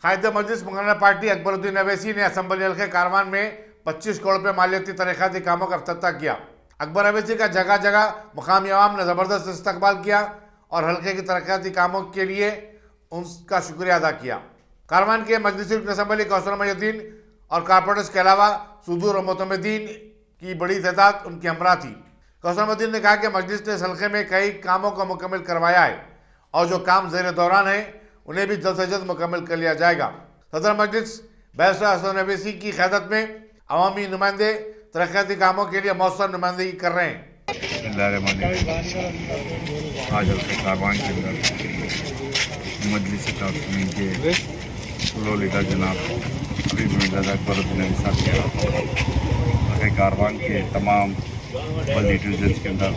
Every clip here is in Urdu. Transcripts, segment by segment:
قائد مجلس مقررہ پارٹی اکبرالدین اویسی نے اسمبلی حلقے کاروان میں 25 کروڑ روپے مالیاتی ترقیاتی کاموں کا افتتاح کیا۔ اکبر اویسی کا جگہ جگہ مقامی عوام نے زبردست استقبال کیا اور حلقے کی ترقیاتی کاموں کے لیے ان کا شکریہ ادا کیا۔ کاروان کے مجلسی رکن اسمبلی کوثر محی الدین اور کارپوریٹرز کے علاوہ صدور اور معتمدین کی بڑی تعداد ان کی ہمراہ تھی۔ کوثر محی الدین نے کہا کہ مجلس نے اس حلقے میں کئی کاموں کو مکمل کروایا ہے اور جو کام زیر دوران ہیں انہیں بھی جلد سے جلد مکمل کر لیا جائے گا۔ صدر مجلس بیرسٹر اسد اویسی کی قیادت میں عوامی نمائندے ترقیاتی کاموں کے لیے مؤثر نمائندگی کر رہے ہیں۔ بسم اللہ الرحمن الرحیم۔ آج حلقہ کاروان کے اندر مجلس تعظیم کے فلور لیڈر جناب حبیب مرزا اکبرالدین اویسی صاحب کے حلقہ کاروان کے تمام بلدی ڈویژنس کے اندر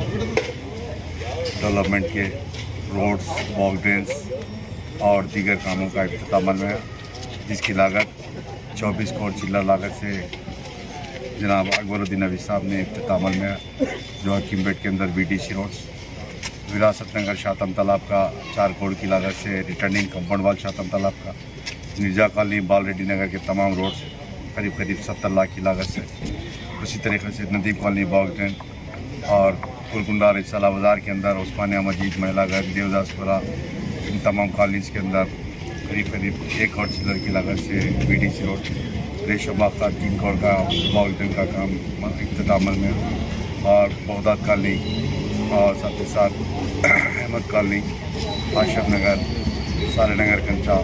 ڈیولپمنٹ کے روڈز، واک ڈرینس اور دیگر کاموں کا افتتاح عمل میں ہے، جس کی لاگت 24 کروڑ چلر لاگت سے جناب اکبرالدین اویسی صاحب نے افتتاح عمل میں ہے، جو حکیم پیٹ کے اندر BTC روڈز، وراثت نگر شاہتم تالاب کا 4 کروڑ کی لاگت سے ریٹرننگ کمپاؤنڈ وال شاہتم تالاب کا، مرزا کالونی بال ریڈی نگر کے تمام روڈز قریب 70 لاکھ کی لاگت سے، اسی طریقے سے ندیم کالونی باغ ڈرین اور گولکنڈہ رسالہ بازار کے اندر عثمانیہ مسجد، مہیلا گھر، دیوداس پورہ، ان تمام کالونیز کے اندر قریب 1 کروڑ چلر کی لاگت سے BTC روڈ، ریشم باغ کا 3 کروڑ کا باغ ڈرین کا کام افتتاح عمل میں، اور بغداد کالونی اور ساتھ ہی ساتھ احمد کالونی، آشرف نگر، سارے نگر کنچا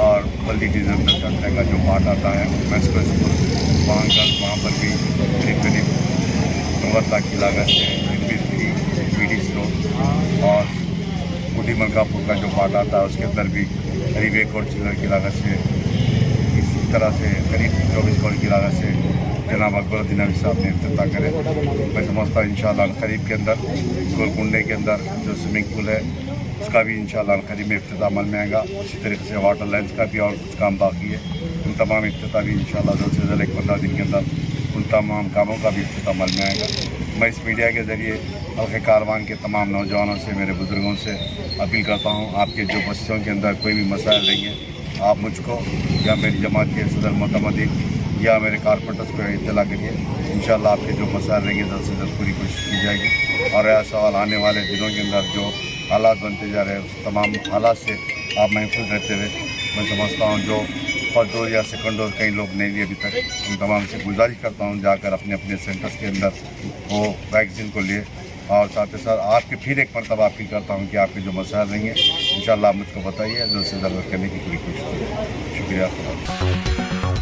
اور بلدی ڈویژن کنچا کا جو پارٹ آتا ہے ایکسپریس وہاں پر بھی قریب 90 لاکھ کی لاگت سے BTC روڈ، اور کوٹی ملکاپور کا جو پارٹ آتا ہے اس کے اندر بھی قریب 1 کروڑ چلر کی لاگت سے، اسی طرح سے قریب 24 کروڑ کی لاگت سے جناب اکبرالدین اویسی صاحب نے افتتاح کرے۔ میں سمجھتا ہوں انشاءاللہ قریب کے اندر گولکنڈے کے اندر جو سوئمنگ پول ہے اس کا بھی انشاءاللہ قریب میں افتتاح عمل میں آئے گا۔ اسی طریقے سے واٹر لائنس کا بھی اور کچھ کام باقی ہے، ان تمام افتتاح بھی انشاءاللہ جلد سے جلد 15 دن کے اندر ان تمام کاموں کا بھی افتتاح عمل میں آئے گا۔ میں اس میڈیا کے ذریعے حلقہ کاروان کے تمام نوجوانوں سے، میرے بزرگوں سے اپیل کرتا ہوں، آپ کے جو بستیوں کے اندر کوئی بھی مسائل رہیں گے، آپ مجھ کو یا میری جماعت کے صدر معتمدین یا میرے کارپوریٹرز کو اطلاع کریے، انشاءاللہ آپ کے جو مسائل رہیں گے جلد سے جلد پوری کوشش کی جائے گی، اور ایسا سوال آنے والے دنوں کے اندر جو حالات بنتے جا رہے ہیں اس تمام حالات سے آپ محفوظ رہتے ہوئے، میں سمجھتا ہوں جو فرسٹ ڈوز یا سیکنڈ ڈوز کئی لوگ نہیں لیے ابھی تک، ان تمام سے گزارش کرتا ہوں جا کر اپنے اپنے سینٹرز کے اندر وہ ویکسین کو لیے، اور ساتھ ہی ساتھ آپ کے پھر ایک مرتبہ اپیل کرتا ہوں کہ آپ کے جو مسائل رہیں گے انشاءاللہ آپ مجھ کو بتائیے، جلد سے جلد کرنے کی پوری کوشش کیجیے۔ شکریہ۔